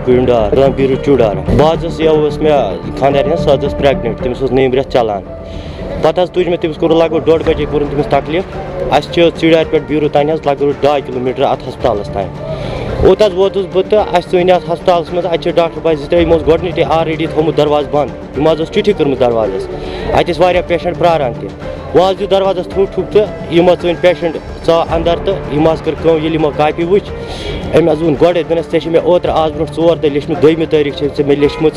کُڑِم ڈار بیٖرو چوٗڈار بہٕ یہِ اوس مےٚ خانٛدارٮ۪ن سۄ حظ ٲس پرٛٮ۪گنِٹ تٔمِس اوس نٔیِم رٮ۪تھ چَلان پَتہٕ حظ تُج مےٚ تٔمِس کوٚرُن لگ بگ 1:30 بجے کوٚرُن تٔمِس تکلیٖف اَسہِ چھِ ژِرٛارِ پٮ۪ٹھ بیٖرو تانۍ حظ لگ بگ 2 کِلوٗمیٖٹر اَتھ ہسپتالَس تانۍ اوٚت حظ ووتُس بہٕ تہٕ اَسہِ ژٲنۍ اَتھ ہسپتالَس منٛز اَتہِ چھِ ڈاکٹر باے 2-3 یِمو اوس گۄڈنِچے آلریڈی تھوٚمُت دروازٕ بنٛد یِمو حظ ٲس چِٹھِ کٔرمٕژ دروازَس اَتہِ ٲسۍ واریاہ پیشنٛٹ پرٛاران تہِ وۄنۍ حظ دیُت دروازَس تھوٚپ تہٕ یِم حظ ژٲنۍ پیشنٛٹ ژاو اَنٛدر تہٕ یِم حظ کٔر کٲم ییٚلہِ یِمو کاپی وٕچھ أمۍ حظ ووٚن گۄڈَے دوٚپنَس ژےٚ چھِ مےٚ اوترٕ آز برونٛٹھ 4 دۄہ لیٚچھمٕژ 2مہِ تٲریٖخ چھِ ژےٚ مےٚ لیٚچھمٕژ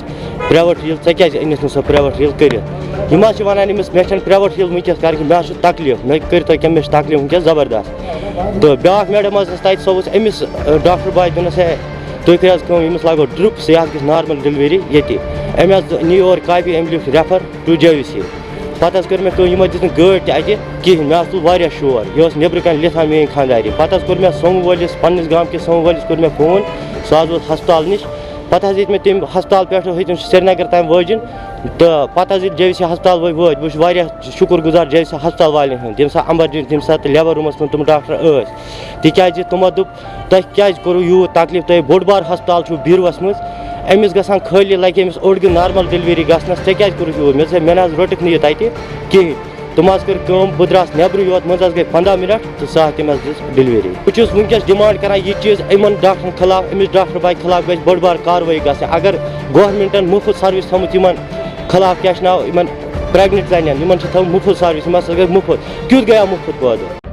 پرٛیویٹ ہیٖل ژےٚ کیٛازِ أنِتھ نہٕ سۄ پرٛیویٹ ہیٖل کٔرِتھ یِم حظ چھِ وَنان أمِس مےٚ چھَنہٕ پرٛیویٹ ہیٖل وٕنکٮ۪س کَرٕنۍ مےٚ حظ چھُ تکلیٖف مےٚ کٔرۍ تو کینٛہہ مےٚ چھُ تکلیٖف وٕنکٮ۪س زبردست تہٕ بیٛاکھ میڈم حظ ٲس تَتہِ سۄ ؤژھ أمِس ڈاکٹر باے دوٚپنَس ہے تُہۍ کٔرِو حظ کٲم ییٚمِس لاگو ڈرٛپٕس یہِ حظ گژھِ نارمل ڈِلؤری ییٚتہِ أمۍ حظ نی اورٕ کاپی أمۍ لیوٗکھ رٮ۪فر ٹُو JVC پَتہٕ حظ کٔر مےٚ کٲم یِم حظ دِژ نہٕ گٲڑۍ تہِ اَتہِ کِہیٖنۍ مےٚ حظ تُل واریاہ شور یہِ اوس نیٚبرٕ کَنۍ لِتھان میٛٲنۍ خانٛدارِ پَتہٕ حظ کوٚر مےٚ سوموٗ وٲلِس پنٛنِس گامکِس سوموٗ وٲلِس کوٚر مےٚ فون سُہ حظ ووت ہسپتال نِش پَتہٕ حظ ییٚتہِ مےٚ تٔمۍ ہسپتال پٮ۪ٹھٕ ہیٚتِم سرینگر تام وٲجِن تہٕ پَتہٕ حظ ییٚلہِ JVC ہسپتال وٲتۍ بہٕ چھُس واریاہ شُکُر گُزار JVC ہسپتال والٮ۪ن ہُنٛد ییٚمہِ ساتہٕ ایمرجنسی ییٚمہِ ساتہٕ لیبر روٗمَس منٛز تِم ڈاکٹر ٲسۍ تِکیٛازِ تِمو دوٚپ تۄہہِ کیٛازِ کوٚروٕ یوٗت تکلیٖف تۄہہِ بوٚڑ بار ہسپتال چھُو بیٖروَس منٛز أمِس گژھان خٲلی لگہِ أمِس اوٚڑ گٲنٛٹہٕ نارمل ڈِلؤری گژھنَس ژےٚ کیٛازِ کوٚرُتھ یوٗت مےٚ نہ حظ رٔٹٕکھ نہٕ یہِ تَتہِ کِہیٖنۍ تِم حظ کٔر کٲم بہٕ درٛاس نٮ۪برٕ یوت منٛز حظ گٔے 15 مِنٹ تہٕ سۄ حظ تٔمۍ حظ دِژ ڈِلؤری بہٕ چھُس وٕنکٮ۪س ڈِمانٛڈ کران یہِ چیٖز یِمن ڈاکٹرن خٕلاف أمِس ڈاکٹر باے خٕلاف گژھِ بٔڑ بار کاروٲیی گژھٕنۍ اگر گورمٮ۪نٛٹَن مُفت سٔروِس تھٲومٕژ یِمن خٕلاف کیٛاہ چھِ ناو یِمن پرٛٮ۪گنِٹ زَنٮ۪ن یِمن چھِ تھٲومٕژ مُفت سٔروِس یِم ہسا گٔے مُفت کیُتھ گٔیو مُفت پٲدٕ